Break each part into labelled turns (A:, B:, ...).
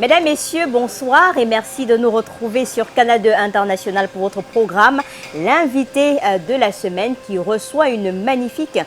A: Mesdames, Messieurs, bonsoir et merci de nous retrouver sur Canal 2 International pour votre programme. L'invité de la semaine qui reçoit une magnifique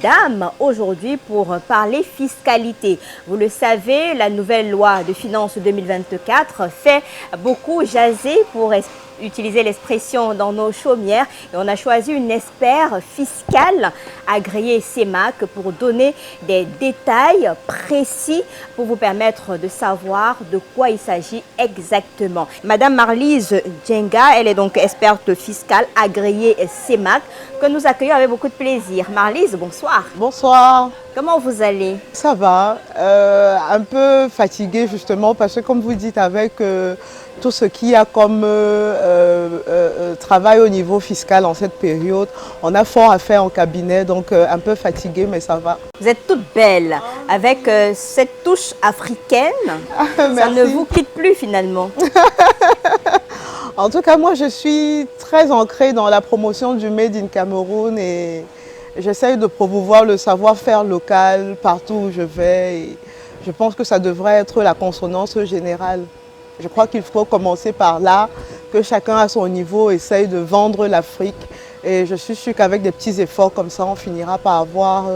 A: dame aujourd'hui pour parler fiscalité. Vous le savez, la nouvelle loi de finances 2024 fait beaucoup jaser pour utiliser l'expression dans nos chaumières et on a choisi une expert fiscale agréée CEMAC pour donner des détails précis pour vous permettre de savoir de quoi il s'agit exactement. Madame Marlise Djenga, elle est donc experte fiscale agréée CEMAC que nous accueillons avec beaucoup de plaisir. Marlise, bonsoir.
B: Bonsoir.
A: Comment vous allez?
B: Ça va, un peu fatiguée justement parce que comme vous dites avec tout ce qu'il y a comme travail au niveau fiscal en cette période, on a fort à faire en cabinet, donc un peu fatiguée mais ça va.
A: Vous êtes toute belle avec cette touche africaine, ça ne vous quitte plus finalement.
B: En tout cas moi je suis très ancrée dans la promotion du Made in Cameroun et j'essaye de promouvoir le savoir-faire local partout où je vais et je pense que ça devrait être la consonance générale. Je crois qu'il faut commencer par là, que chacun à son niveau essaye de vendre l'Afrique et je suis sûre qu'avec des petits efforts comme ça, on finira par avoir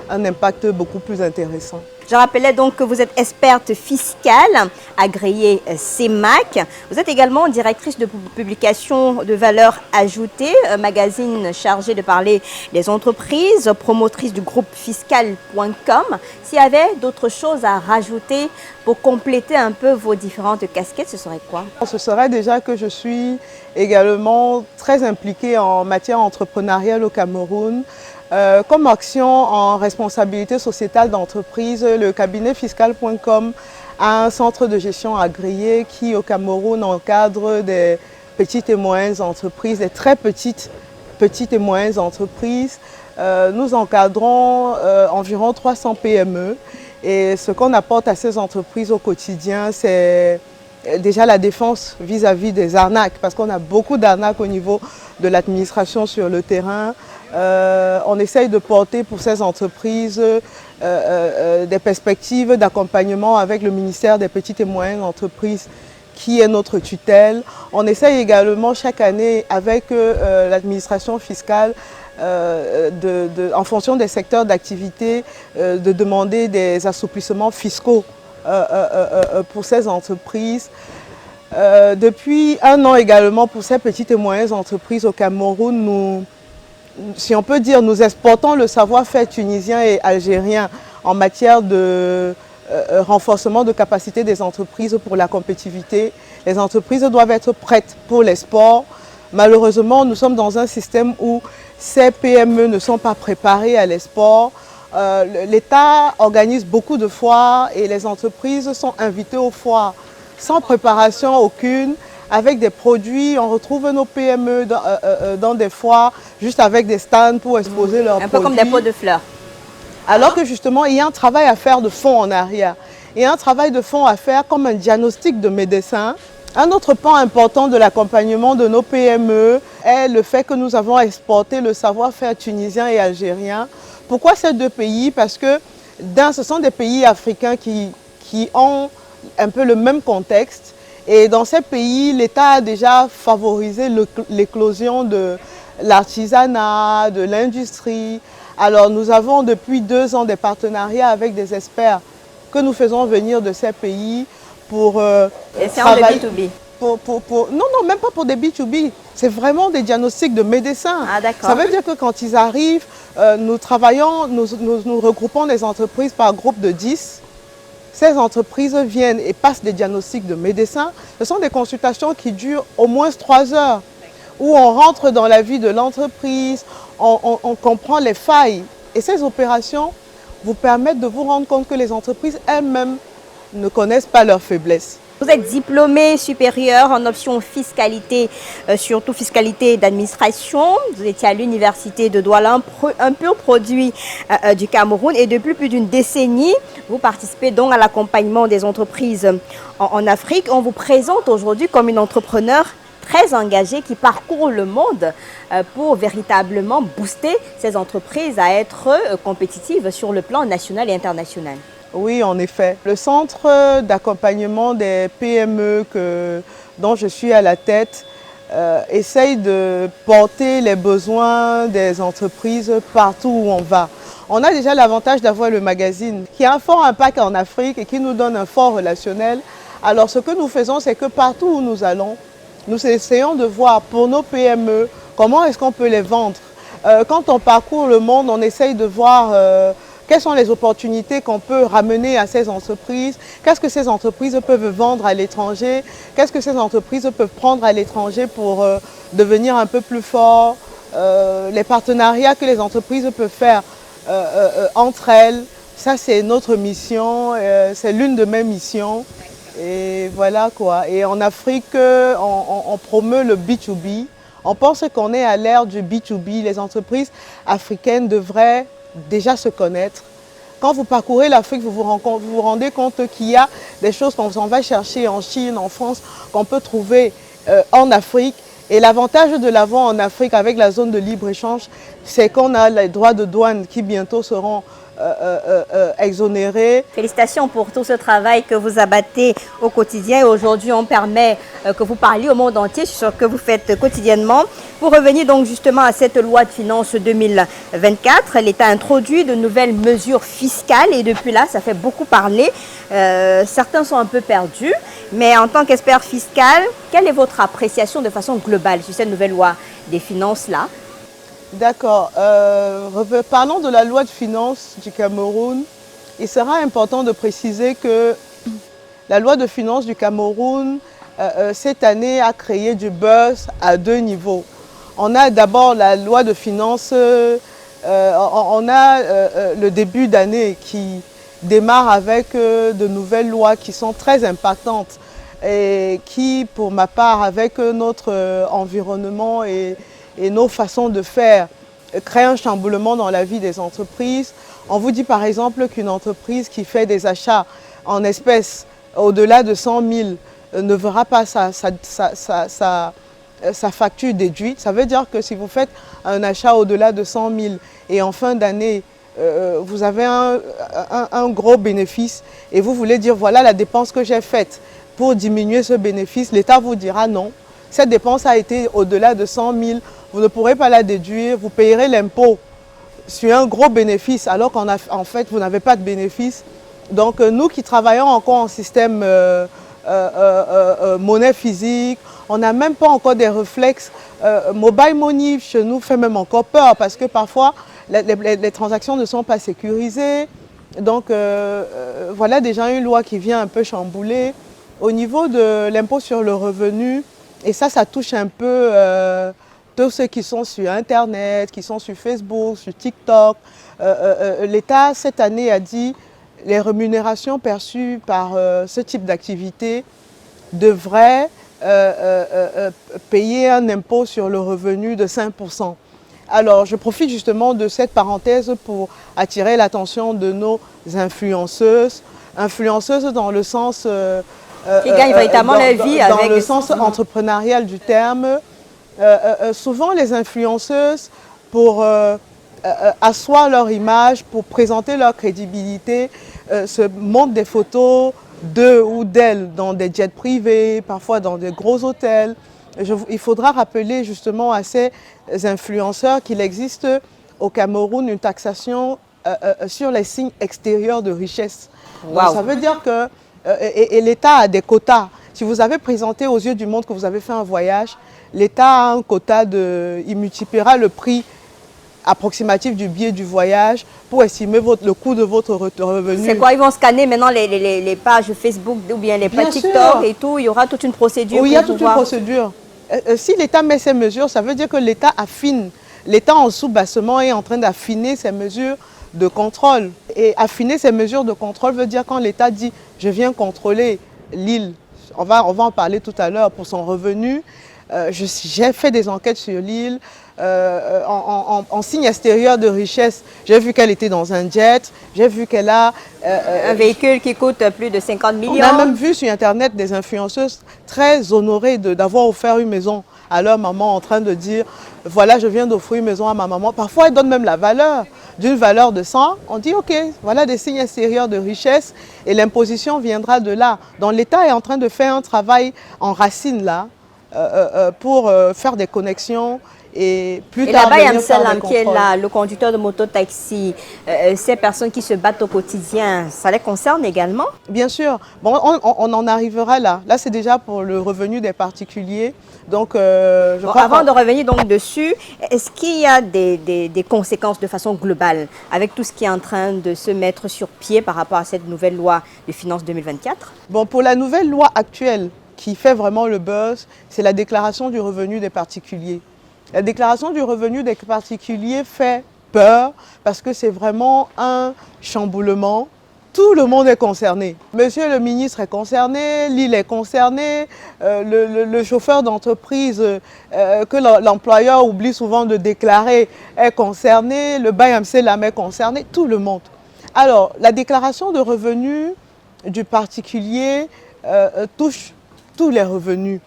B: un impact beaucoup plus intéressant.
A: Je rappelais donc que vous êtes experte fiscale, agréée CEMAC. Vous êtes également directrice de publication de valeur ajoutée, un magazine chargé de parler des entreprises, promotrice du groupe fiscal.com. S'il y avait d'autres choses à rajouter pour compléter un peu vos différentes casquettes, ce serait quoi?
B: Ce serait déjà que je suis également très impliquée en matière entrepreneuriale au Cameroun. Comme action en responsabilité sociétale d'entreprise, le cabinet fiscal.com a un centre de gestion agréé qui au Cameroun encadre des petites et moyennes entreprises, des très petites et moyennes entreprises. Nous encadrons environ 300 PME et ce qu'on apporte à ces entreprises au quotidien, c'est déjà la défense vis-à-vis des arnaques, parce qu'on a beaucoup d'arnaques au niveau de l'administration sur le terrain. On essaye de porter pour ces entreprises des perspectives d'accompagnement avec le ministère des petites et moyennes entreprises qui est notre tutelle. On essaye également chaque année avec l'administration fiscale en fonction des secteurs d'activité de demander des assouplissements fiscaux pour ces entreprises. Depuis un an également pour ces petites et moyennes entreprises au Cameroun, si on peut dire, nous exportons le savoir-faire tunisien et algérien en matière de renforcement de capacité des entreprises pour la compétitivité. Les entreprises doivent être prêtes pour l'export. Malheureusement, nous sommes dans un système où ces PME ne sont pas préparées à l'export. L'État organise beaucoup de foires et les entreprises sont invitées aux foires sans préparation aucune. Avec des produits, on retrouve nos PME dans des foires, juste avec des stands pour exposer leurs produits.
A: Un peu comme des pots de fleurs.
B: Alors que justement, il y a un travail à faire de fond en arrière. Il y a un travail de fond à faire comme un diagnostic de médecin. Un autre pan important de l'accompagnement de nos PME est le fait que nous avons exporté le savoir-faire tunisien et algérien. Pourquoi ces deux pays? Parce que ce sont des pays africains qui ont un peu le même contexte. Et dans ces pays, l'État a déjà favorisé l'éclosion de l'artisanat, de l'industrie. Alors nous avons depuis 2 ans des partenariats avec des experts que nous faisons venir de ces pays pour
A: travailler. De B2B.
B: Non, même pas pour des B2B. C'est vraiment des diagnostics de médecins.
A: Ah, d'accord.
B: Ça veut dire que quand ils arrivent, nous travaillons, nous regroupons des entreprises par groupe de 10. Ces entreprises viennent et passent des diagnostics de médecins. Ce sont des consultations qui durent au moins 3 heures, où on rentre dans la vie de l'entreprise, on comprend les failles. Et ces opérations vous permettent de vous rendre compte que les entreprises elles-mêmes ne connaissent pas leurs faiblesses.
A: Vous êtes diplômé supérieur en option fiscalité, surtout fiscalité d'administration. Vous étiez à l'université de Douala, un pur produit du Cameroun. Et depuis plus d'une décennie, vous participez donc à l'accompagnement des entreprises en Afrique. On vous présente aujourd'hui comme une entrepreneur très engagée qui parcourt le monde pour véritablement booster ces entreprises à être compétitives sur le plan national et international.
B: Oui, en effet. Le centre d'accompagnement des PME dont je suis à la tête essaye de porter les besoins des entreprises partout où on va. On a déjà l'avantage d'avoir le magazine qui a un fort impact en Afrique et qui nous donne un fort relationnel. Alors ce que nous faisons, c'est que partout où nous allons, nous essayons de voir pour nos PME comment est-ce qu'on peut les vendre. Quand on parcourt le monde, on essaye de voir quelles sont les opportunités qu'on peut ramener à ces entreprises, qu'est-ce que ces entreprises peuvent vendre à l'étranger, qu'est-ce que ces entreprises peuvent prendre à l'étranger pour devenir un peu plus forts, les partenariats que les entreprises peuvent faire entre elles. Ça, c'est notre mission, c'est l'une de mes missions. Et voilà quoi. Et en Afrique, on promeut le B2B. On pense qu'on est à l'ère du B2B. Les entreprises africaines devraient déjà se connaître. Quand vous parcourez l'Afrique, vous vous rendez compte qu'il y a des choses qu'on s'en va chercher en Chine, en France, qu'on peut trouver en Afrique. Et l'avantage de l'avoir en Afrique avec la zone de libre-échange, c'est qu'on a les droits de douane qui bientôt seront exonérés.
A: Félicitations pour tout ce travail que vous abattez au quotidien et aujourd'hui on permet que vous parliez au monde entier sur ce que vous faites quotidiennement. Pour revenir donc justement à cette loi de finances 2024, l'État a introduit de nouvelles mesures fiscales et depuis là ça fait beaucoup parler. Certains sont un peu perdus, mais en tant qu'expert fiscal, quelle est votre appréciation de façon globale sur cette nouvelle loi des finances là?
B: D'accord. Parlons de la loi de finances du Cameroun. Il sera important de préciser que la loi de finances du Cameroun, cette année, a créé du buzz à deux niveaux. On a d'abord la loi de finances, on a le début d'année qui démarre avec de nouvelles lois qui sont très impactantes et qui, pour ma part, avec notre environnement et nos façons de faire, créent un chamboulement dans la vie des entreprises. On vous dit par exemple qu'une entreprise qui fait des achats en espèces au-delà de 100 000 ne verra pas sa facture déduite. Ça veut dire que si vous faites un achat au-delà de 100 000 et en fin d'année, vous avez un gros bénéfice et vous voulez dire voilà la dépense que j'ai faite pour diminuer ce bénéfice, l'État vous dira non. Cette dépense a été au-delà de 100 000, vous ne pourrez pas la déduire, vous payerez l'impôt sur un gros bénéfice alors qu'en fait vous n'avez pas de bénéfice. Donc nous qui travaillons encore en système monnaie physique, on n'a même pas encore des réflexes. Mobile money chez nous fait même encore peur parce que parfois les transactions ne sont pas sécurisées. Donc voilà déjà une loi qui vient un peu chambouler. Au niveau de l'impôt sur le revenu, et ça touche un peu tous ceux qui sont sur Internet, qui sont sur Facebook, sur TikTok. L'État, cette année, a dit que les rémunérations perçues par ce type d'activité devraient payer un impôt sur le revenu de 5%. Alors, je profite justement de cette parenthèse pour attirer l'attention de nos influenceuses dans le sens...
A: qui gagnent véritablement leur vie
B: dans le sens entrepreneurial du terme. Souvent, les influenceuses, pour asseoir leur image, pour présenter leur crédibilité, se montrent des photos d'eux ou d'elles dans des jets privés, parfois dans des gros hôtels. Il faudra rappeler justement à ces influenceurs qu'il existe au Cameroun une taxation sur les signes extérieurs de richesse.
A: Wow.
B: Donc, ça veut dire que et l'État a des quotas. Si vous avez présenté aux yeux du monde que vous avez fait un voyage, l'État a un quota il multipliera le prix approximatif du billet du voyage pour estimer le coût de votre revenu.
A: C'est quoi? Ils vont scanner maintenant les pages Facebook ou bien les pages TikTok et tout. Il y aura toute une procédure.
B: Oui, il y a toute une procédure. Si l'État met ces mesures, ça veut dire que l'État affine. L'État en sous-bassement est en train d'affiner ses mesures de contrôle. Et affiner ces mesures de contrôle veut dire quand l'État dit « je viens contrôler l'île », on va en parler tout à l'heure pour son revenu. J'ai fait des enquêtes sur l'île, en signe extérieur de richesse. J'ai vu qu'elle était dans un jet, j'ai vu qu'elle a...
A: un véhicule qui coûte plus de 50 millions.
B: On a même vu sur Internet des influenceuses très honorées d'avoir offert une maison à leur maman en train de dire « voilà, je viens d'offrir une maison à ma maman ». Parfois, elles donnent même la valeur d'une valeur de 100, on dit ok, voilà des signes extérieurs de richesse et l'imposition viendra de là. Donc l'État est en train de faire un travail en racine là pour faire des connexions et plus tard
A: là-bas, il y a
B: venir faire des
A: qui est
B: contrôles.
A: là, le conducteur de moto-taxi, ces personnes qui se battent au quotidien, ça les concerne également?
B: Bien sûr. Bon, on en arrivera là. Là, c'est déjà pour le revenu des particuliers. Donc, je crois
A: avant de revenir donc dessus, est-ce qu'il y a des conséquences de façon globale avec tout ce qui est en train de se mettre sur pied par rapport à cette nouvelle loi de finances 2024?
B: Bon, pour la nouvelle loi actuelle qui fait vraiment le buzz, c'est la déclaration du revenu des particuliers. La déclaration du revenu des particuliers fait peur parce que c'est vraiment un chamboulement. Tout le monde est concerné. Monsieur le ministre est concerné, l'île est concerné, le chauffeur d'entreprise que l'employeur oublie souvent de déclarer est concerné, le BAYAMSELAM est concerné, tout le monde. Alors, la déclaration de revenus du particulier touche tous les revenus.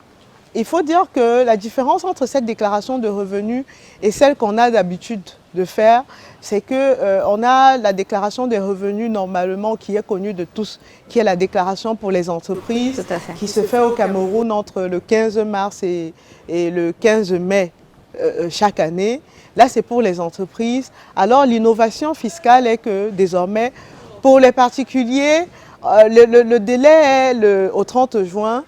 B: Il faut dire que la différence entre cette déclaration de revenus et celle qu'on a d'habitude de faire, c'est qu'on a la déclaration des revenus normalement qui est connue de tous, qui est la déclaration pour les entreprises, qui se fait au Cameroun entre le 15 mars et le 15 mai chaque année. Là, c'est pour les entreprises. Alors, l'innovation fiscale est que désormais, pour les particuliers, le délai est au 30 juin.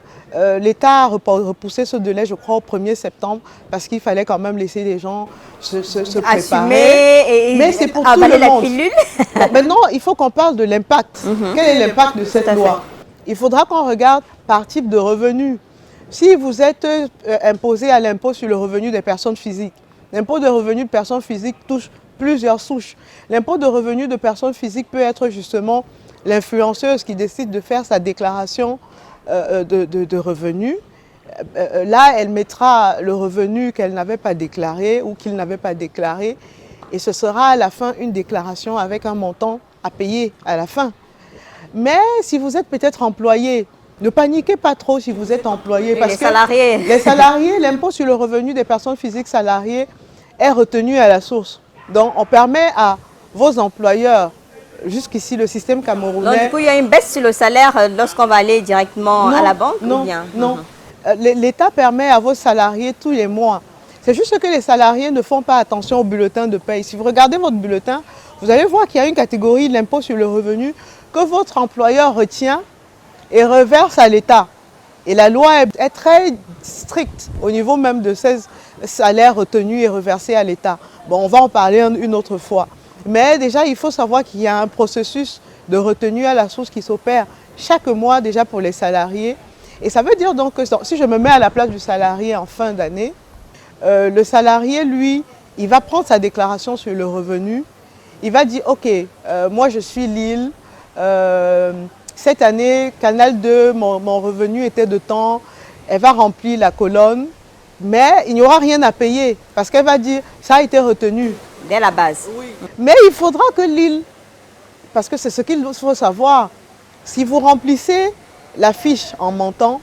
B: L'État a repoussé ce délai, je crois, au 1er septembre, parce qu'il fallait quand même laisser les gens se préparer.
A: Mais c'est pour tout le monde.
B: Bon, maintenant, il faut qu'on parle de l'impact. Quel est l'impact de cette loi? Il faudra qu'on regarde par type de revenu. Si vous êtes imposé à l'impôt sur le revenu des personnes physiques, l'impôt de revenu de personnes physiques touche plusieurs souches. L'impôt de revenu de personnes physiques peut être justement l'influenceuse qui décide de faire sa déclaration de revenus. Là, elle mettra le revenu qu'elle n'avait pas déclaré ou qu'il n'avait pas déclaré et ce sera à la fin une déclaration avec un montant à payer à la fin. Mais si vous êtes peut-être employé, ne paniquez pas trop si vous êtes employé. Parce que les salariés, l'impôt sur le revenu des personnes physiques salariées est retenu à la source. Donc, on permet à vos employeurs, jusqu'ici, le système camerounais...
A: Donc, du coup, il y a une baisse sur le salaire lorsqu'on va aller directement à la banque?
B: Non,
A: ou bien?
B: Non. L'État permet à vos salariés tous les mois. C'est juste que les salariés ne font pas attention au bulletin de paye. Si vous regardez votre bulletin, vous allez voir qu'il y a une catégorie, l'impôt sur le revenu, que votre employeur retient et reverse à l'État. Et la loi est très stricte au niveau même de ces salaires retenus et reversés à l'État. Bon, on va en parler une autre fois. Mais déjà, il faut savoir qu'il y a un processus de retenue à la source qui s'opère chaque mois déjà pour les salariés. Et ça veut dire donc que si je me mets à la place du salarié en fin d'année, le salarié, lui, il va prendre sa déclaration sur le revenu. Il va dire, OK, moi je suis Lille. Cette année, Canal 2, mon revenu était de temps. Elle va remplir la colonne, mais il n'y aura rien à payer parce qu'elle va dire, ça a été retenu.
A: Dès la base.
B: Oui. Mais il faudra que Lille, parce que c'est ce qu'il faut savoir, si vous remplissez la fiche en montant,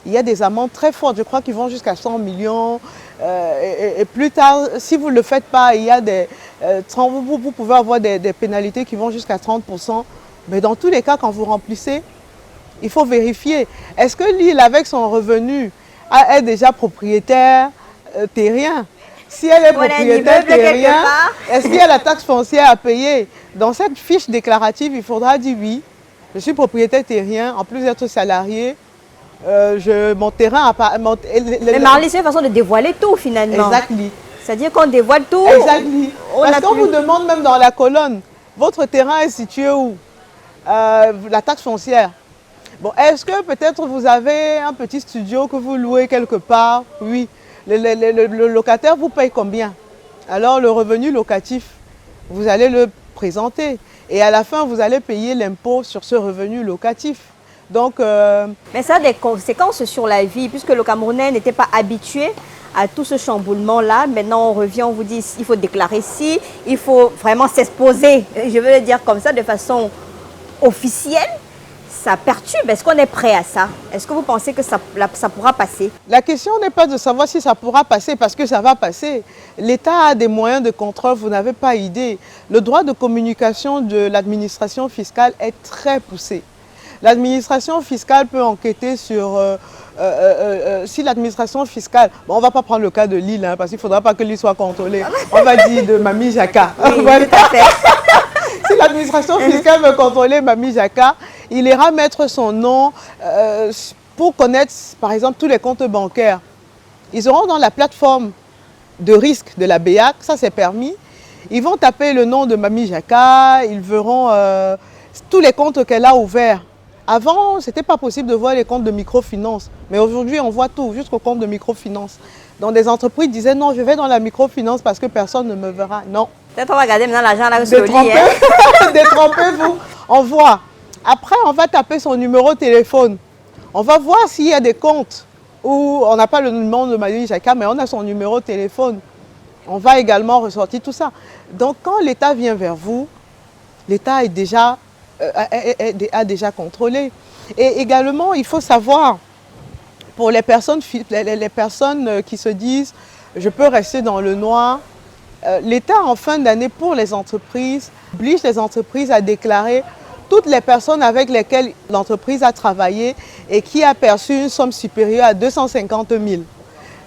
B: il y a des amendes très fortes. Je crois qu'ils vont jusqu'à 100 millions. Et plus tard, si vous ne le faites pas, il y a vous pouvez avoir des pénalités qui vont jusqu'à 30%. Mais dans tous les cas, quand vous remplissez, il faut vérifier. Est-ce que Lille, avec son revenu, est déjà propriétaire terrien? Si elle est propriétaire terrien, est-ce qu'il y a la taxe foncière à payer? Dans cette fiche déclarative, il faudra dire oui, je suis propriétaire terrien, en plus d'être salarié. Mon terrain...
A: Mais Marley, c'est une façon de dévoiler tout finalement.
B: Exactement.
A: C'est-à-dire qu'on dévoile tout.
B: Exactement. Parce qu'on vous demande même dans la colonne, votre terrain est situé où? La taxe foncière. Bon, est-ce que peut-être vous avez un petit studio que vous louez quelque part? Oui. Le locataire vous paye combien? Alors le revenu locatif, vous allez le présenter. Et à la fin, vous allez payer l'impôt sur ce revenu locatif. Donc,
A: mais ça a des conséquences sur la vie, puisque le Camerounais n'était pas habitué à tout ce chamboulement-là. Maintenant, on revient, on vous dit, il faut déclarer ci, il faut vraiment s'exposer, je veux le dire comme ça, de façon officielle. ça perturbe. Est-ce qu'on est prêt à ça? Est-ce que vous pensez que ça pourra passer?
B: La question n'est pas de savoir si ça pourra passer, parce que ça va passer. L'État a des moyens de contrôle, vous n'avez pas idée. Le droit de communication de l'administration fiscale est très poussé. L'administration fiscale peut enquêter sur... si l'administration fiscale... Bon, on ne va pas prendre le cas de Lille, hein, parce qu'il ne faudra pas que Lille soit contrôlée. On va dire de Mamie Jacka.
A: Oui, voilà. Tout à fait.
B: Si l'administration fiscale veut contrôler Mamie Jacka, il ira mettre son nom pour connaître, par exemple, tous les comptes bancaires. Ils auront dans la plateforme de risque de la BEAC, ça c'est permis. Ils vont taper le nom de Mamie Jacka, ils verront tous les comptes qu'elle a ouverts. Avant, ce n'était pas possible de voir les comptes de microfinance. Mais aujourd'hui, on voit tout, jusqu'au compte de microfinance. Donc des entreprises disaient non, je vais dans la microfinance parce que personne ne me verra. Non.
A: Peut-être on va regarder maintenant l'argent là sur le lit.
B: Détrompez-vous, on voit. Après, on va taper son numéro de téléphone. On va voir s'il y a des comptes où on n'a pas le nom de Mamie Jacka, mais on a son numéro de téléphone. On va également ressortir tout ça. Donc quand l'État vient vers vous, l'État est déjà... a déjà contrôlé. Et également, il faut savoir, pour les personnes qui se disent « je peux rester dans le noir », l'État, en fin d'année, pour les entreprises, oblige les entreprises à déclarer toutes les personnes avec lesquelles l'entreprise a travaillé et qui a perçu une somme supérieure à 250 000.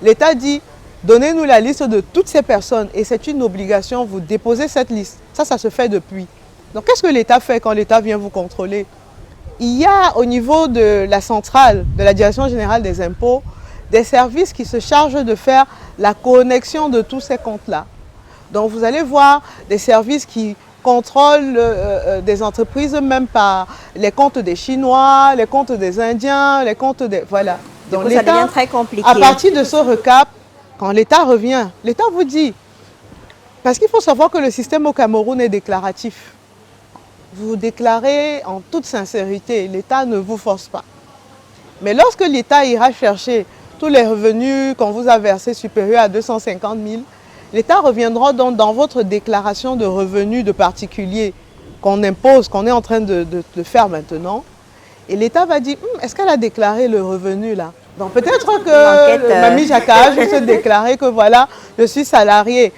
B: L'État dit « donnez-nous la liste de toutes ces personnes » et c'est une obligation, vous déposez cette liste. Ça se fait depuis. Donc, qu'est-ce que l'État fait quand l'État vient vous contrôler? Il y a au niveau de la centrale, de la Direction générale des impôts, des services qui se chargent de faire la connexion de tous ces comptes-là. Donc, vous allez voir des services qui contrôlent des entreprises, même par les comptes des Chinois, les comptes des Indiens, les comptes des... Voilà. Donc,
A: ça devient très compliqué.
B: À partir de ce recap, quand l'État revient, l'État vous dit... Parce qu'il faut savoir que le système au Cameroun est déclaratif. Vous déclarez en toute sincérité, l'État ne vous force pas. Mais lorsque l'État ira chercher tous les revenus qu'on vous a versés supérieurs à 250 000, l'État reviendra donc dans votre déclaration de revenus de particulier qu'on impose, qu'on est en train de faire maintenant. Et l'État va dire, est-ce qu'elle a déclaré le revenu là? Donc peut-être que Mamie Jacka a juste déclaré que voilà, je suis salarié.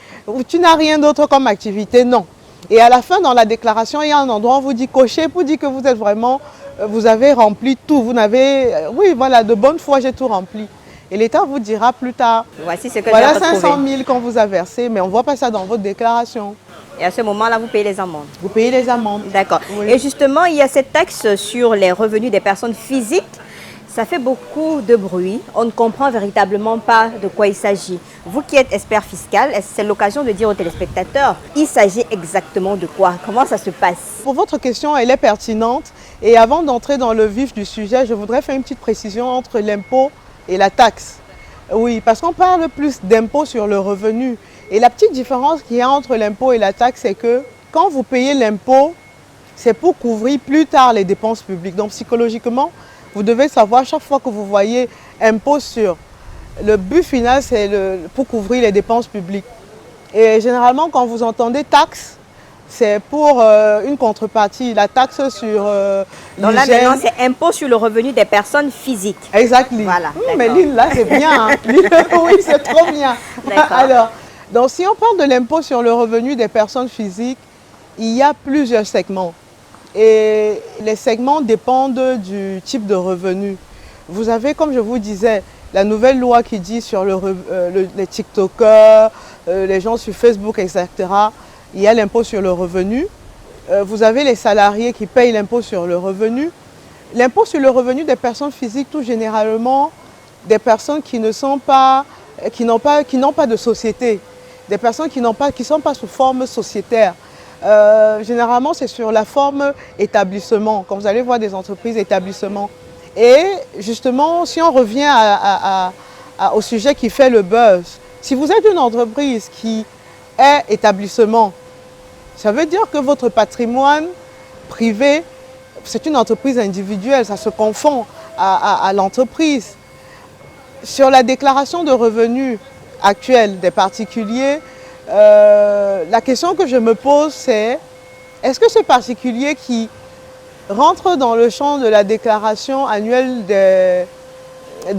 B: Tu n'as rien d'autre comme activité? Non. Et à la fin, dans la déclaration, il y a un endroit où on vous dit cocher pour dire que vous êtes vraiment, vous avez rempli tout. Vous n'avez, oui, voilà, de bonne foi, j'ai tout rempli. Et l'État vous dira plus tard,
A: voici ce que
B: voilà 500 000 qu'on vous a versé, mais on ne voit pas ça dans votre déclaration.
A: Et à ce moment-là, vous payez les amendes.
B: Vous payez les amendes.
A: D'accord. Oui. Et justement, il y a cette taxe sur les revenus des personnes physiques. Ça fait beaucoup de bruit. On ne comprend véritablement pas de quoi il s'agit. Vous qui êtes expert fiscal, c'est l'occasion de dire aux téléspectateurs, il s'agit exactement de quoi? Comment ça se passe?
B: Pour votre question, elle est pertinente. Et avant d'entrer dans le vif du sujet, je voudrais faire une petite précision entre l'impôt et la taxe. Oui, parce qu'on parle plus d'impôt sur le revenu. Et la petite différence qu'il y a entre l'impôt et la taxe, c'est que quand vous payez l'impôt, c'est pour couvrir plus tard les dépenses publiques. Donc psychologiquement, vous devez savoir, chaque fois que vous voyez impôt sur, le but final, c'est pour couvrir les dépenses publiques. Et généralement, quand vous entendez taxe, c'est pour une contrepartie, la taxe sur
A: donc là, maintenant, c'est impôt sur le revenu des personnes physiques.
B: Exactement.
A: Voilà,
B: mais Lille, là, c'est bien. Hein. Oui, c'est trop bien. Alors, donc, si on parle de l'impôt sur le revenu des personnes physiques, il y a plusieurs segments. Et les segments dépendent du type de revenu. Vous avez, comme je vous disais, la nouvelle loi qui dit sur les TikTokers, les gens sur Facebook, etc. Il y a l'impôt sur le revenu. Vous avez les salariés qui payent l'impôt sur le revenu. L'impôt sur le revenu des personnes physiques, tout généralement, des personnes qui n'ont pas de société, des personnes qui ne sont pas sous forme sociétaire. Généralement, c'est sur la forme établissement, quand vous allez voir des entreprises établissements. Et justement, si on revient au sujet qui fait le buzz, si vous êtes une entreprise qui est établissement, ça veut dire que votre patrimoine privé, c'est une entreprise individuelle, ça se confond à l'entreprise. Sur la déclaration de revenus actuelle des particuliers, la question que je me pose, c'est est-ce que ce particulier qui rentre dans le champ de la déclaration annuelle des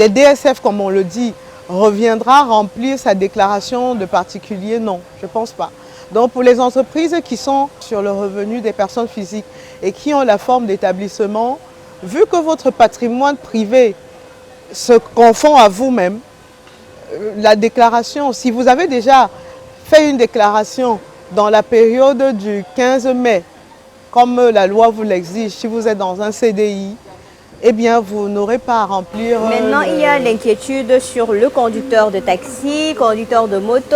B: DSF, comme on le dit, reviendra remplir sa déclaration de particulier? Non, je ne pense pas. Donc pour les entreprises qui sont sur le revenu des personnes physiques et qui ont la forme d'établissement, vu que votre patrimoine privé se confond à vous-même, la déclaration, si vous avez déjà fait une déclaration dans la période du 15 mai, comme la loi vous l'exige, si vous êtes dans un CDI, eh bien, vous n'aurez pas à remplir...
A: Maintenant, il y a l'inquiétude sur le conducteur de taxi, conducteur de moto,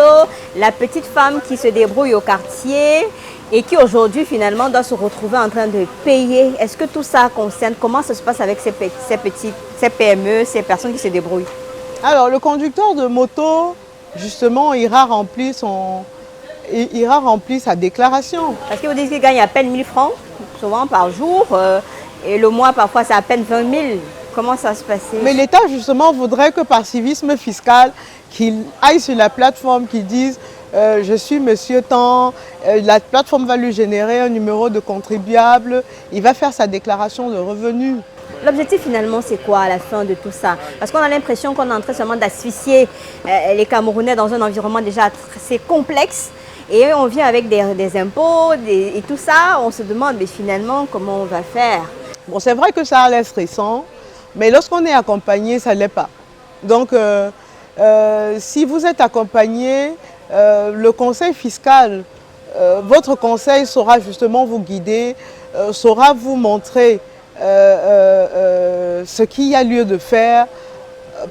A: la petite femme qui se débrouille au quartier et qui aujourd'hui, finalement, doit se retrouver en train de payer. Est-ce que tout ça concerne, comment ça se passe avec ces PME, ces personnes qui se débrouillent?
B: Alors, le conducteur de moto, justement, ira remplir sa déclaration.
A: Parce que vous dites qu'il gagne à peine 1000 francs, souvent par jour. Et le mois, parfois, c'est à peine 20 000. Comment ça se passait?
B: Mais l'État, justement, voudrait que par civisme fiscal, qu'il aille sur la plateforme, qu'il dise je suis monsieur Tant, la plateforme va lui générer un numéro de contribuable, il va faire sa déclaration de revenus.
A: L'objectif, finalement, c'est quoi à la fin de tout ça? Parce qu'on a l'impression qu'on est en train seulement d'asphyxier les Camerounais dans un environnement déjà assez complexe. Et on vient avec des impôts et tout ça, on se demande mais finalement comment on va faire?
B: Bon, c'est vrai que ça a l'air stressant, mais lorsqu'on est accompagné, ça ne l'est pas. Donc, si vous êtes accompagné, le conseil fiscal, votre conseil saura justement vous guider, saura vous montrer ce qu'il y a lieu de faire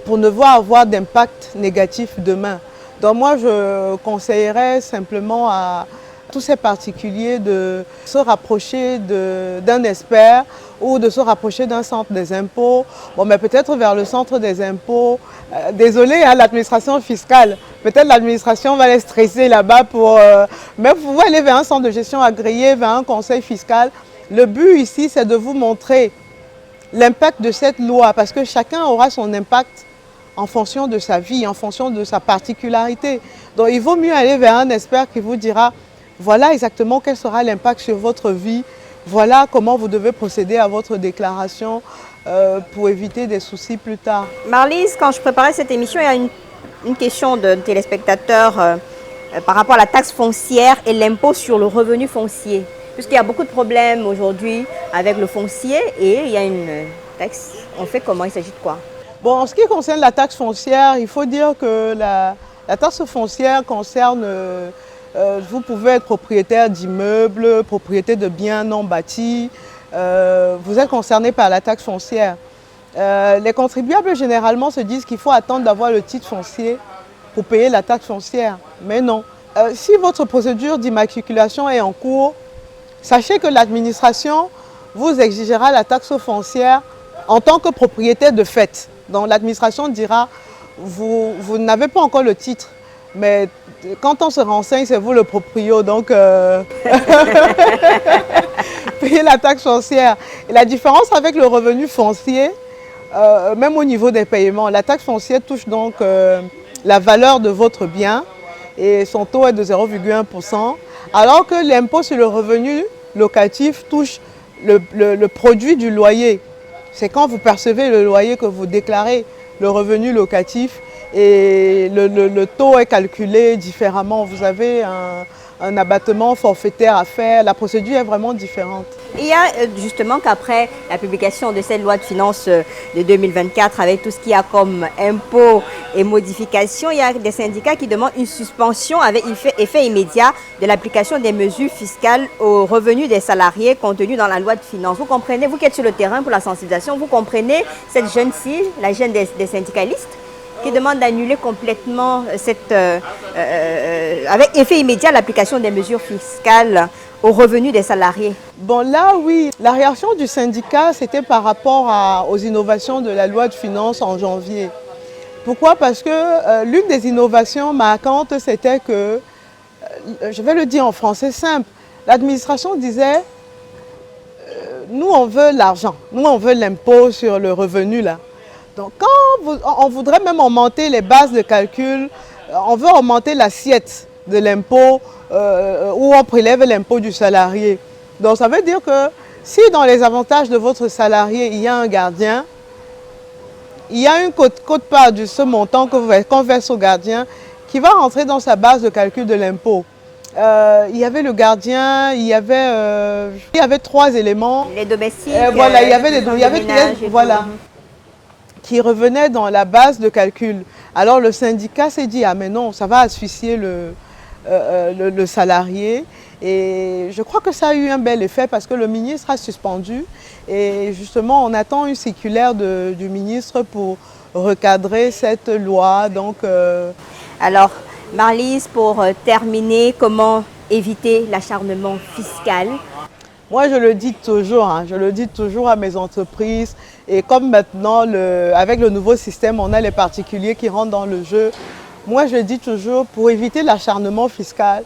B: pour ne pas avoir d'impact négatif demain. Donc moi, je conseillerais simplement à tous ces particuliers de se rapprocher d'un expert ou de se rapprocher d'un centre des impôts. Bon, mais peut-être vers le centre des impôts. Désolé, hein, l'administration fiscale. Peut-être l'administration va les stresser là-bas pour... mais vous pouvez aller vers un centre de gestion agréé, vers un conseil fiscal. Le but ici, c'est de vous montrer l'impact de cette loi parce que chacun aura son impact en fonction de sa vie, en fonction de sa particularité. Donc il vaut mieux aller vers un expert qui vous dira voilà exactement quel sera l'impact sur votre vie, voilà comment vous devez procéder à votre déclaration pour éviter des soucis plus tard.
A: Marlise, quand je préparais cette émission, il y a une question de téléspectateurs par rapport à la taxe foncière et l'impôt sur le revenu foncier. Puisqu'il y a beaucoup de problèmes aujourd'hui avec le foncier et il y a une taxe. On fait comment? Il s'agit de quoi?
B: Bon, en ce qui concerne la taxe foncière, il faut dire que la taxe foncière concerne, vous pouvez être propriétaire d'immeubles, propriétaire de biens non bâtis, vous êtes concerné par la taxe foncière. Les contribuables généralement se disent qu'il faut attendre d'avoir le titre foncier pour payer la taxe foncière, mais non. Si votre procédure d'immatriculation est en cours, sachez que l'administration vous exigera la taxe foncière en tant que propriétaire de fait. Donc l'administration dira, vous n'avez pas encore le titre, mais quand on se renseigne, c'est vous le proprio, donc payez la taxe foncière. Et la différence avec le revenu foncier, même au niveau des paiements, la taxe foncière touche donc la valeur de votre bien et son taux est de 0,1%, alors que l'impôt sur le revenu locatif touche le produit du loyer. C'est quand vous percevez le loyer que vous déclarez le revenu locatif et le taux est calculé différemment. Vous avez un abattement forfaitaire à faire. La procédure est vraiment différente.
A: Il y a justement qu'après la publication de cette loi de finances de 2024 avec tout ce qu'il y a comme impôts et modifications, il y a des syndicats qui demandent une suspension avec effet immédiat de l'application des mesures fiscales aux revenus des salariés contenues dans la loi de finances. Vous comprenez, vous qui êtes sur le terrain pour la sensibilisation, vous comprenez cette jeune-ci, la jeune des syndicalistes qui demande d'annuler complètement avec effet immédiat l'application des mesures fiscales aux revenus des salariés.
B: Bon là oui, la réaction du syndicat c'était par rapport aux innovations de la loi de finances en janvier. Pourquoi? Parce que l'une des innovations marquantes c'était que, je vais le dire en français simple, l'administration disait nous on veut l'argent, nous on veut l'impôt sur le revenu là. Donc quand on voudrait même augmenter les bases de calcul, on veut augmenter l'assiette de l'impôt où on prélève l'impôt du salarié. Donc ça veut dire que Si dans les avantages de votre salarié, il y a un gardien, il y a une quote-part de ce montant qu'on verse au gardien qui va rentrer dans sa base de calcul de l'impôt. Il y avait le gardien, il y avait 3 éléments.
A: Les domestiques,
B: voilà, il y avait voilà, qui revenaient dans la base de calcul. Alors le syndicat s'est dit, ah mais non, ça va asphyxier le salarié. Et je crois que ça a eu un bel effet parce que le ministre a suspendu. Et justement, on attend une circulaire du ministre pour recadrer cette loi. Donc,
A: Alors, Marlise, pour terminer, comment éviter l'acharnement fiscal?
B: Moi, je le dis toujours à mes entreprises. Et comme maintenant, avec le nouveau système, on a les particuliers qui rentrent dans le jeu. Moi, je dis toujours, pour éviter l'acharnement fiscal,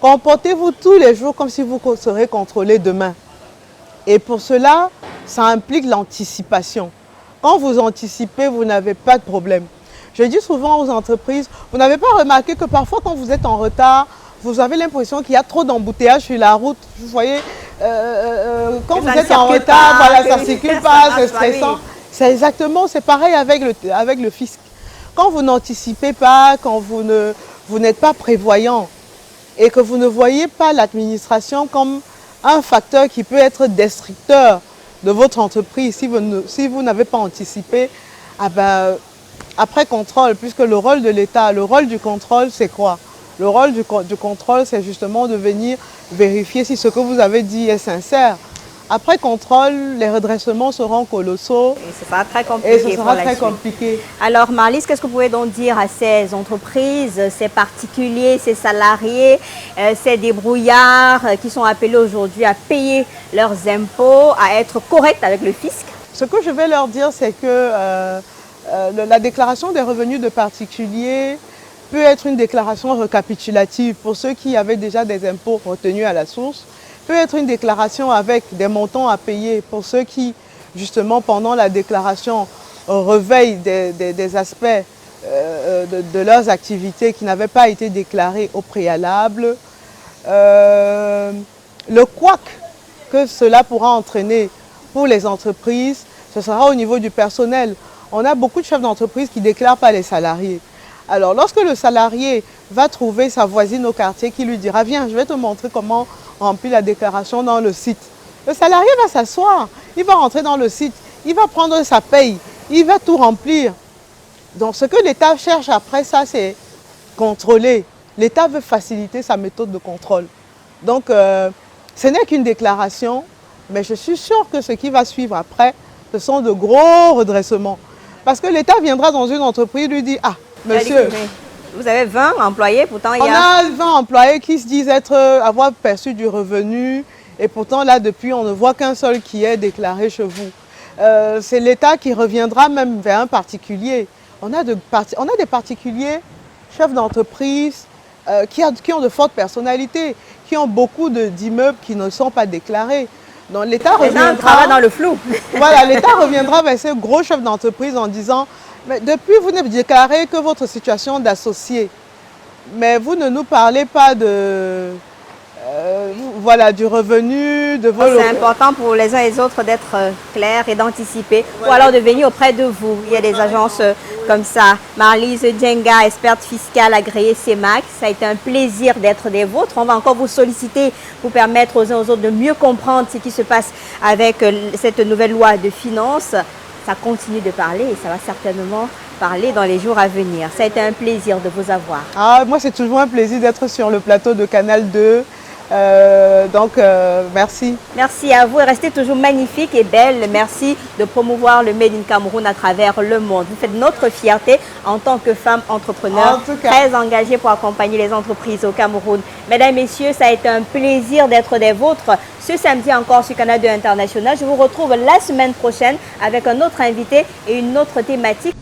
B: comportez-vous tous les jours comme si vous serez contrôlé demain. Et pour cela, ça implique l'anticipation. Quand vous anticipez, vous n'avez pas de problème. Je dis souvent aux entreprises, vous n'avez pas remarqué que parfois quand vous êtes en retard, vous avez l'impression qu'il y a trop d'embouteillages sur la route. Vous voyez, quand vous êtes en retard, voilà, ça ne circule pas, c'est stressant. C'est exactement, c'est pareil avec le fisc. Quand vous n'anticipez pas, quand vous n'êtes pas prévoyant et que vous ne voyez pas l'administration comme un facteur qui peut être destructeur de votre entreprise, si vous n'avez pas anticipé, ah ben, après contrôle, puisque le rôle de l'État, le rôle du contrôle, c'est quoi? Le rôle du contrôle, c'est justement de venir vérifier si ce que vous avez dit est sincère. Après contrôle, les redressements seront colossaux.
A: Et ce sera très compliqué.
B: Et ce sera très compliqué.
A: Alors Marlise, qu'est-ce que vous pouvez donc dire à ces entreprises, ces particuliers, ces salariés, ces débrouillards qui sont appelés aujourd'hui à payer leurs impôts, à être corrects avec le fisc?
B: Ce que je vais leur dire, c'est que la déclaration des revenus de particuliers peut être une déclaration récapitulative pour ceux qui avaient déjà des impôts retenus à la source, peut être une déclaration avec des montants à payer pour ceux qui, justement, pendant la déclaration, reveillent des aspects de leurs activités qui n'avaient pas été déclarés au préalable. Le couac que cela pourra entraîner pour les entreprises, ce sera au niveau du personnel. On a beaucoup de chefs d'entreprise qui ne déclarent pas les salariés. Alors, lorsque le salarié va trouver sa voisine au quartier qui lui dira « Viens, je vais te montrer comment remplir la déclaration dans le site », le salarié va s'asseoir, il va rentrer dans le site, il va prendre sa paye, il va tout remplir. Donc, ce que l'État cherche après ça, c'est contrôler. L'État veut faciliter sa méthode de contrôle. Donc, ce n'est qu'une déclaration, mais je suis sûre que ce qui va suivre après, ce sont de gros redressements. Parce que l'État viendra dans une entreprise et lui dit « Ah, monsieur,
A: vous avez 20 employés, pourtant il y a...
B: On a 20 employés qui se disent avoir perçu du revenu et pourtant là depuis on ne voit qu'un seul qui est déclaré chez vous. C'est l'État qui reviendra même vers un particulier. On a des particuliers, chefs d'entreprise, qui ont de fortes personnalités, qui ont beaucoup d'immeubles qui ne sont pas déclarés. Donc l'État reviendra
A: dans le flou.
B: Voilà, l'État reviendra vers ces gros chefs d'entreprise en disant mais depuis, vous ne déclarez que votre situation d'associé. Mais vous ne nous parlez pas voilà, du revenu, de vos...
A: C'est important pour les uns et les autres d'être clairs et d'anticiper. Voilà. Ou alors de venir auprès de vous. Il y a des agences comme ça. Marlise Djenga, experte fiscale agréée CEMAC. Ça a été un plaisir d'être des vôtres. On va encore vous solliciter pour permettre aux uns aux autres de mieux comprendre ce qui se passe avec cette nouvelle loi de finances. Ça continue de parler et ça va certainement parler dans les jours à venir. Ça a été un plaisir de vous avoir.
B: Ah, moi, c'est toujours un plaisir d'être sur le plateau de Canal 2. Merci.
A: Merci à vous et restez toujours magnifique et belle. Merci de promouvoir le Made in Cameroun à travers le monde. Vous faites notre fierté en tant que femme entrepreneur, très engagée pour accompagner les entreprises au Cameroun. Mesdames, Messieurs, ça a été un plaisir d'être des vôtres. Ce samedi encore sur Canal 2 International. Je vous retrouve la semaine prochaine avec un autre invité et une autre thématique.